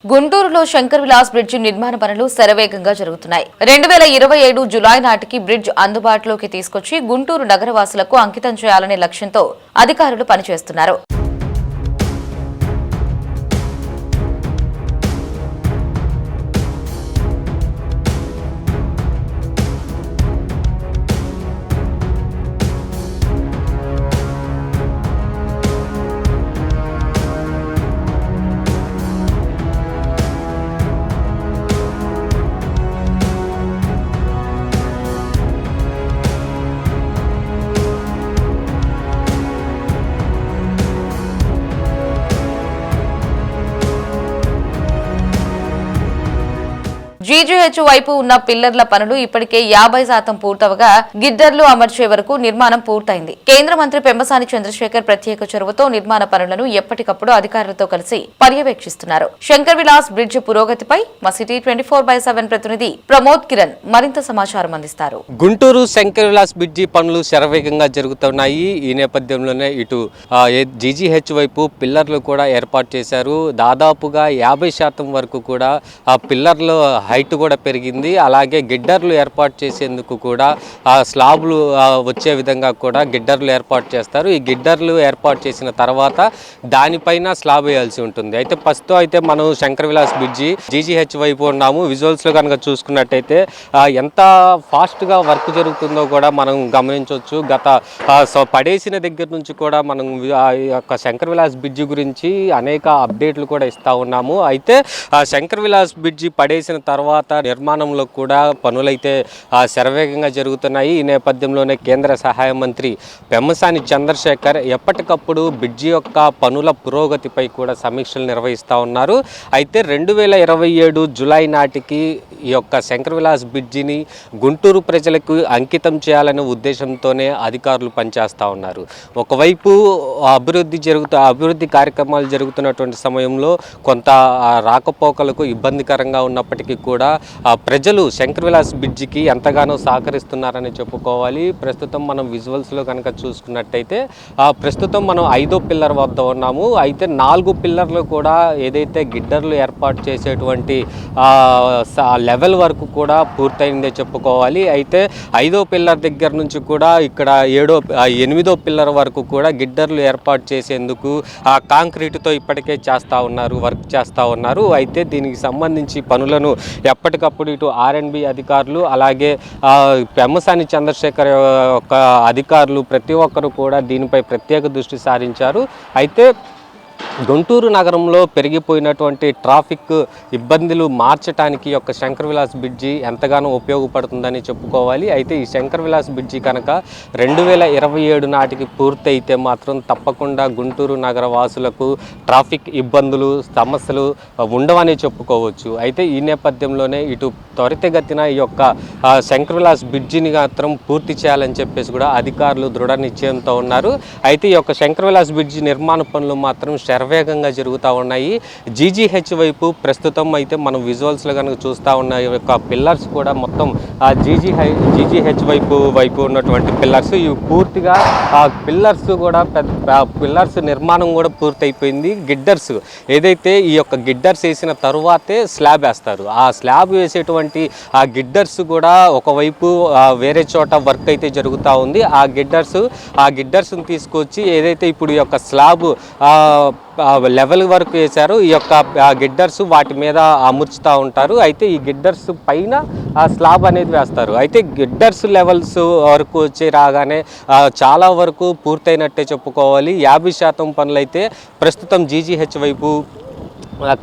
గుంటూరులో శంకర్ విలాస్ బ్రిడ్జి నిర్మాణ పనులు శరవేగంగా జరుగుతున్నాయి. 2027 జులై నాటికి బ్రిడ్జ్ అందుబాటులోకి తీసుకొచ్చి గుంటూరు నగరవాసులకు అంకితం చేయాలనే లక్ష్యంతో అధికారులు పనిచేస్తున్నారు. జీజీహెచ్ వైపు ఉన్న పిల్లర్ల పనులు ఇప్పటికే 50% పూర్తవగా గిడ్డర్లు అమర్చే వరకు నిర్మాణం పూర్తయింది. కేంద్ర మంత్రి పెమ్మసాని చంద్రశేఖర్ ప్రత్యేక చొరవతో నిర్మాణ పనులను ఎప్పటికప్పుడు అధికారులతో కలిసి పర్యవేక్షిస్తున్నారు. శంకర్ విలాస్ బ్రిడ్జ్ పురోగతిపై మా సిటీ 24/7 ప్రతినిధి ప్రమోద్ కిరణ్ మరింత సమాచారం అందిస్తారు. గుంటూరు శంకర్ విలాస్ బ్రిడ్జి పనులు శరవేగంగా జరుగుతున్నాయి. ఈ నేపథ్యంలోనే ఇటు జీజీహెచ్ వైపు పిల్లర్లు కూడా ఏర్పాటు చేశారు. దాదాపుగా 50% వరకు కూడా ఆ పిల్లర్లు హైట్ కూడా పెరిగింది. అలాగే గిడ్డర్లు ఏర్పాటు చేసేందుకు కూడా స్లాబ్లు వచ్చే విధంగా కూడా గిడ్డర్లు ఏర్పాటు చేస్తారు. ఈ గిడ్డర్లు ఏర్పాటు చేసిన తర్వాత దానిపైన స్లాబ్ వేయాల్సి ఉంటుంది. అయితే ప్రస్తుతం అయితే మనం శంకర్ విలాస్ బ్రిడ్జి జీజీహెచ్ వైపు ఉన్నాము. విజువల్స్లో కనుక చూసుకున్నట్టయితే ఎంత ఫాస్ట్గా వర్క్ జరుగుతుందో కూడా మనం గమనించవచ్చు. పడేసిన దగ్గర నుంచి కూడా మనం ఈ యొక్క శంకర్ విలాస్ బ్రిడ్జి గురించి అనేక అప్డేట్లు కూడా ఇస్తూ ఉన్నాము. అయితే శంకర్ విలాస్ బ్రిడ్జి పడేసిన తర్వాత నిర్మాణంలో కూడా పనులైతే శరవేగంగా జరుగుతున్నాయి. ఈ నేపథ్యంలోనే కేంద్ర సహాయ మంత్రి పెమ్మసాని చంద్రశేఖర్ ఎప్పటికప్పుడు బ్రిడ్జి యొక్క పనుల పురోగతిపై కూడా సమీక్షలు నిర్వహిస్తూ ఉన్నారు. అయితే 2027 జులై నాటికి ఈ యొక్క శంకర్ విలాస్ బ్రిడ్జిని గుంటూరు ప్రజలకు అంకితం చేయాలనే ఉద్దేశంతోనే అధికారులు పనిచేస్తూ ఉన్నారు. ఒకవైపు అభివృద్ధి కార్యక్రమాలు జరుగుతున్నటువంటి సమయంలో కొంత రాకపోకలకు ఇబ్బందికరంగా ఉన్నప్పటికీ కూడా ప్రజలు శంకర్ విలాస్ బ్రిడ్జికి ఎంతగానో సహకరిస్తున్నారని చెప్పుకోవాలి. ప్రస్తుతం మనం విజువల్స్లో కనుక చూసుకున్నట్టయితే ప్రస్తుతం మనం 5వ పిల్లర్ వద్ద ఉన్నాము. అయితే 4 పిల్లర్లు కూడా ఏదైతే గిడ్డర్లు ఏర్పాటు చేసేటువంటి లెవెల్ వరకు కూడా పూర్తయిందే చెప్పుకోవాలి. అయితే 5వ పిల్లర్ దగ్గర నుంచి కూడా ఇక్కడ 8వ పిల్లర్ వరకు కూడా గిడ్డర్లు ఏర్పాటు చేసేందుకు కాంక్రీటుతో ఇప్పటికే వర్క్ చేస్తూ ఉన్నారు. అయితే దీనికి సంబంధించి పనులను ఎప్పటికప్పుడు ఇటు ఆర్ఎండ్బి అధికారులు అలాగే పెమ్మసాని చంద్రశేఖర్ యొక్క అధికారులు ప్రతి ఒక్కరు కూడా దీనిపై ప్రత్యేక దృష్టి సారించారు. అయితే గుంటూరు నగరంలో పెరిగిపోయినటువంటి ట్రాఫిక్ ఇబ్బందులు మార్చడానికి యొక్క శంకర్ విలాస్ బ్రిడ్జి ఎంతగానో ఉపయోగపడుతుందని చెప్పుకోవాలి. అయితే ఈ శంకర్ విలాస్ బ్రిడ్జి కనుక 2027 నాటికి పూర్తయితే మాత్రం తప్పకుండా గుంటూరు నగర వాసులకు ట్రాఫిక్ ఇబ్బందులు సమస్యలు ఉండవని చెప్పుకోవచ్చు. అయితే ఈ నేపథ్యంలోనే ఇటు త్వరితగతిన ఈ యొక్క శంకర్ విలాస్ బ్రిడ్జిని మాత్రం పూర్తి చేయాలని చెప్పేసి కూడా అధికారులు దృఢ నిశ్చయంతో ఉన్నారు. అయితే ఈ యొక్క శంకర్ విలాస్ బ్రిడ్జి నిర్మాణ పనులు మాత్రం శరవేగంగా జరుగుతూ ఉన్నాయి. జీజీహెచ్ వైపు ప్రస్తుతం అయితే మనం విజువల్స్లో కనుక చూస్తూ ఉన్న యొక్క పిల్లర్స్ కూడా మొత్తం జీజీహెచ్ వైపు ఉన్నటువంటి పిల్లర్స్ ఇవి పూర్తిగా పిల్లర్స్ కూడా పిల్లర్స్ నిర్మాణం కూడా పూర్తయిపోయింది. గిడ్డర్స్ ఏదైతే ఈ యొక్క గిడ్డర్స్ వేసిన తరువాతే స్లాబ్ వేస్తారు. ఆ స్లాబ్ వేసేటువంటి ఆ గిడ్డర్స్ కూడా ఒకవైపు వేరే చోట వర్క్ అయితే జరుగుతూ ఉంది. ఆ గిడ్డర్స్ని తీసుకొచ్చి ఏదైతే ఇప్పుడు ఈ యొక్క స్లాబ్ లెవెల్ వరకు వేశారు. ఈ యొక్క గిడ్డర్స్ వాటి మీద అమర్చుతూ ఉంటారు. అయితే ఈ గిడ్డర్స్ పైన ఆ స్లాబ్ అనేది వేస్తారు. అయితే గిడ్డర్స్ లెవెల్స్ వరకు వచ్చి రాగానే చాలా వరకు పూర్తయినట్టే చెప్పుకోవాలి. 50% పనులు అయితే ప్రస్తుతం జీజీహెచ్ వైపు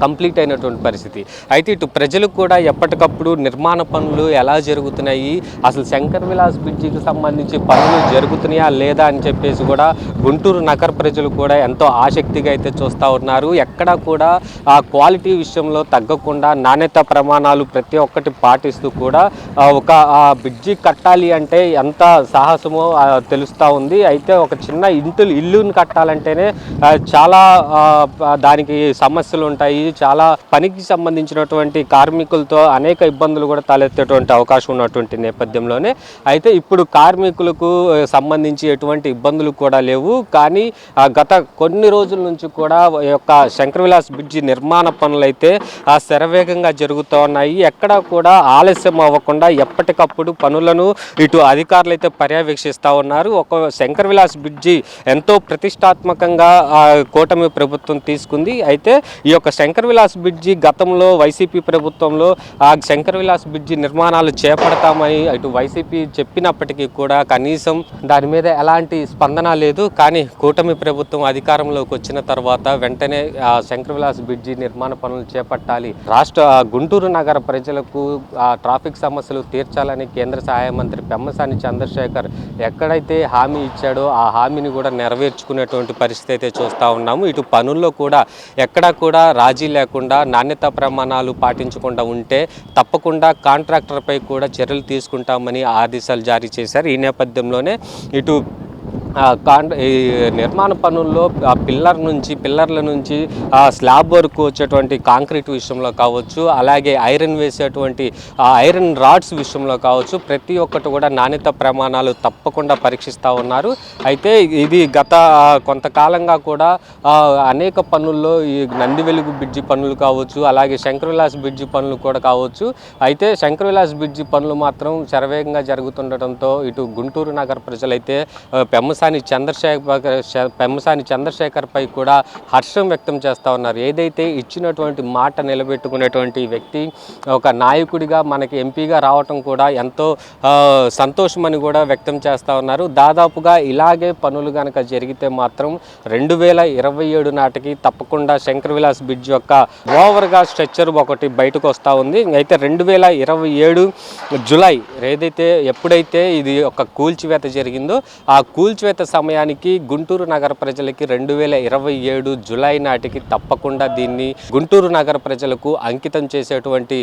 కంప్లీట్ అయినటువంటి పరిస్థితి. అయితే ఇటు ప్రజలు కూడా ఎప్పటికప్పుడు నిర్మాణ పనులు ఎలా జరుగుతున్నాయి, అసలు శంకర్ విలాస్ బ్రిడ్జికి సంబంధించి పనులు జరుగుతున్నాయా లేదా అని చెప్పేసి కూడా గుంటూరు నగర ప్రజలు కూడా ఎంతో ఆసక్తిగా అయితే చూస్తూ ఉన్నారు. ఎక్కడా కూడా ఆ క్వాలిటీ విషయంలో తగ్గకుండా నాణ్యత ప్రమాణాలు ప్రతి ఒక్కటి పాటిస్తూ కూడా ఒక బ్రిడ్జి కట్టాలి అంటే ఎంత సాహసమో తెలుస్తూ ఉంది. అయితే ఒక చిన్న ఇల్లుని కట్టాలంటేనే చాలా దానికి సమస్యలు ఉంటాయి. ఉంటాయి. చాలా పనికి సంబంధించినటువంటి కార్మికులతో అనేక ఇబ్బందులు కూడా తలెత్తేటువంటి అవకాశం ఉన్నటువంటి నేపథ్యంలోనే అయితే ఇప్పుడు కార్మికులకు సంబంధించి ఎటువంటి ఇబ్బందులు కూడా లేవు. కానీ గత కొన్ని రోజుల నుంచి కూడా ఈ యొక్క శంకరవిలాస్ బ్రిడ్జి నిర్మాణ పనులు అయితే శరవేగంగా జరుగుతూ ఉన్నాయి. ఎక్కడా కూడా ఆలస్యం అవ్వకుండా ఎప్పటికప్పుడు పనులను ఇటు అధికారులు అయితే పర్యవేక్షిస్తూ ఉన్నారు. ఒక శంకరవిలాస్ బ్రిడ్జి ఎంతో ప్రతిష్టాత్మకంగా కూటమి ప్రభుత్వం తీసుకుంది. అయితే ఈ యొక్క శంకరవిలాస్ బ్రిడ్జి గతంలో వైసీపీ ప్రభుత్వంలో ఆ శంకరవిలాస్ బ్రిడ్జి నిర్మాణాలు చేపడతామని ఇటు వైసీపీ చెప్పినప్పటికీ కూడా కనీసం దాని మీద ఎలాంటి స్పందన లేదు. కానీ కూటమి ప్రభుత్వం అధికారంలోకి వచ్చిన తర్వాత వెంటనే ఆ శంకరవిలాస్ బ్రిడ్జి నిర్మాణ పనులు చేపట్టాలి, రాష్ట్ర గుంటూరు నగర ప్రజలకు ట్రాఫిక్ సమస్యలు తీర్చాలని కేంద్ర సహాయ మంత్రి పెమ్మసాని చంద్రశేఖర్ ఎక్కడైతే హామీ ఇచ్చాడో ఆ హామీని కూడా నెరవేర్చుకునేటువంటి పరిస్థితి అయితే చూస్తూ ఉన్నాము. ఇటు పనుల్లో కూడా ఎక్కడా కూడా రాజీ లేకుండా నాణ్యతా ప్రమాణాలు పాటించకుండా ఉంటే తప్పకుండా కాంట్రాక్టర్పై కూడా చర్యలు తీసుకుంటామని ఆదేశాలు జారీ చేశారు. ఈ నేపథ్యంలోనే ఇటు ఈ నిర్మాణ పనుల్లో పిల్లర్ల నుంచి స్లాబ్ వరకు వచ్చేటువంటి కాంక్రీట్ విషయంలో కావచ్చు, అలాగే ఐరన్ వేసేటువంటి ఐరన్ రాడ్స్ విషయంలో కావచ్చు, ప్రతి ఒక్కటి కూడా నాణ్యత ప్రమాణాలు తప్పకుండా పరీక్షిస్తూ ఉన్నారు. అయితే ఇది గత కొంతకాలంగా కూడా అనేక పనుల్లో ఈ నంది వెలుగు బ్రిడ్జి పనులు కావచ్చు, అలాగే శంకరవిలాస్ బ్రిడ్జి పనులు కూడా కావచ్చు. అయితే శంకరవిలాస్ బ్రిడ్జి పనులు మాత్రం శరవేగంగా జరుగుతుండటంతో ఇటు గుంటూరు నగర ప్రజలైతే పెమ్మసాని చంద్రశేఖర్ పై కూడా హర్షం వ్యక్తం చేస్తూ ఉన్నారు. ఏదైతే ఇచ్చినటువంటి మాట నిలబెట్టుకునేటువంటి వ్యక్తి ఒక నాయకుడిగా మనకి ఎంపీగా రావటం కూడా ఎంతో సంతోషమని కూడా వ్యక్తం చేస్తూ ఉన్నారు. దాదాపుగా ఇలాగే పనులు కనుక జరిగితే మాత్రం 2027 నాటికి తప్పకుండా శంకరవిలాస్ బ్రిడ్జ్ యొక్క ఓవర్గా స్ట్రక్చర్ ఒకటి బయటకు వస్తూ ఉంది. అయితే 2027 జూలై ఎప్పుడైతే ఇది ఒక కూల్చివేత జరిగిందో ఆ కూల్చివేత సమయానికి గుంటూరు నగర ప్రజలకి 2027 జూలై నాటికి తప్పకుండా దీన్ని గుంటూరు నగర ప్రజలకు అంకితం చేసేటువంటి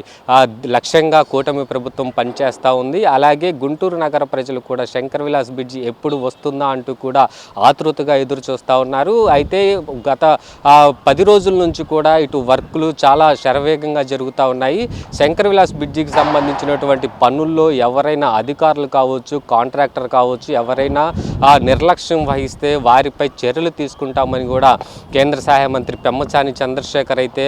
లక్ష్యంగా కూటమి ప్రభుత్వం పనిచేస్తూ ఉంది. అలాగే గుంటూరు నగర ప్రజలు కూడా శంకరవిలాస్ బ్రిడ్జి ఎప్పుడు వస్తుందా అంటూ కూడా ఆతృతగా ఎదురు చూస్తూ ఉన్నారు. అయితే గత 10 రోజుల నుంచి కూడా ఇటు వర్కులు చాలా శరవేగంగా జరుగుతూ ఉన్నాయి. శంకరవిలాస్ బ్రిడ్జికి సంబంధించినటువంటి పనుల్లో ఎవరైనా అధికారులు కావచ్చు, కాంట్రాక్టర్ కావచ్చు, ఎవరైనా నిర్లక్ష్యం వహిస్తే వారిపై చర్యలు తీసుకుంటామని కూడా కేంద్ర సహాయ మంత్రి పెమ్మసాని చంద్రశేఖర్ అయితే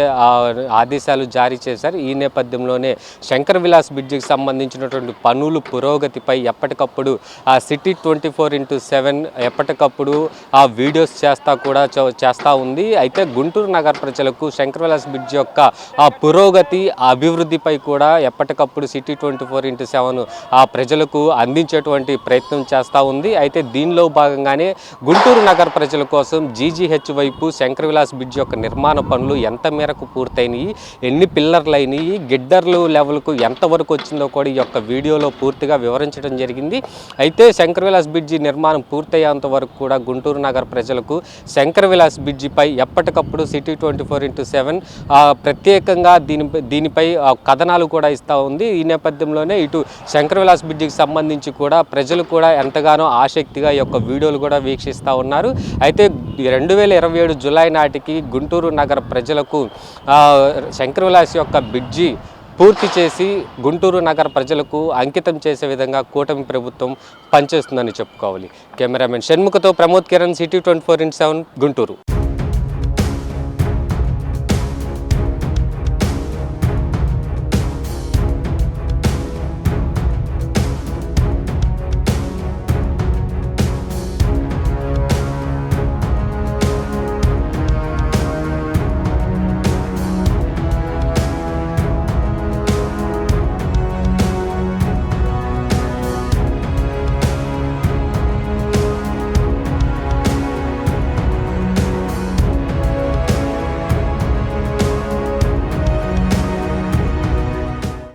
ఆదేశాలు జారీ చేశారు. ఈ నేపథ్యంలోనే శంకరవిలాస్ బ్రిడ్జికి సంబంధించినటువంటి పనులు పురోగతిపై ఎప్పటికప్పుడు సిటీ 24/7 ఎప్పటికప్పుడు వీడియోస్ చేస్తూ ఉంది. అయితే గుంటూరు నగర ప్రజలకు శంకరవిలాస్ బ్రిడ్జి యొక్క పురోగతి అభివృద్ధిపై కూడా ఎప్పటికప్పుడు సిటీ 24/7 ప్రజలకు అందించేటువంటి ప్రయత్నం చేస్తూ ఉంది. అయితే దీనిలో భాగంగానే గుంటూరు నగర ప్రజల కోసం జీజీహెచ్ వైపు శంకరవిలాస్ బ్రిడ్జి యొక్క నిర్మాణ పనులు ఎంత మేరకు పూర్తయినాయి, ఎన్ని పిల్లర్లు అయినాయి, గిడ్డర్లు లెవెల్కు ఎంతవరకు వచ్చిందో కూడా ఈ యొక్క వీడియోలో పూర్తిగా వివరించడం జరిగింది. అయితే శంకరవిలాస్ బ్రిడ్జి నిర్మాణం పూర్తయ్యేంత వరకు కూడా గుంటూరు నగర ప్రజలకు శంకరవిలాస్ బ్రిడ్జిపై ఎప్పటికప్పుడు సిటీ 24/7 ప్రత్యేకంగా దీనిపై కథనాలు కూడా ఇస్తూ ఉంది. ఈ నేపథ్యంలోనే ఇటు శంకరవిలాస్ బ్రిడ్జికి సంబంధించి కూడా ప్రజలు కూడా ఎంతగానో ఆసక్తిగా ఈ యొక్క వీడియోలు కూడా వీక్షిస్తూ ఉన్నారు. అయితే 2027 జూలై నాటికి గుంటూరు నగర ప్రజలకు శంకరవిలాస్ యొక్క బ్రిడ్జి పూర్తి చేసి గుంటూరు నగర ప్రజలకు అంకితం చేసే విధంగా కూటమి ప్రభుత్వం పనిచేస్తుందని చెప్పుకోవాలి. కెమెరామెన్ షణ్ముఖతో ప్రమోద్ కిరణ్, సిటీ 24/7 గుంటూరు.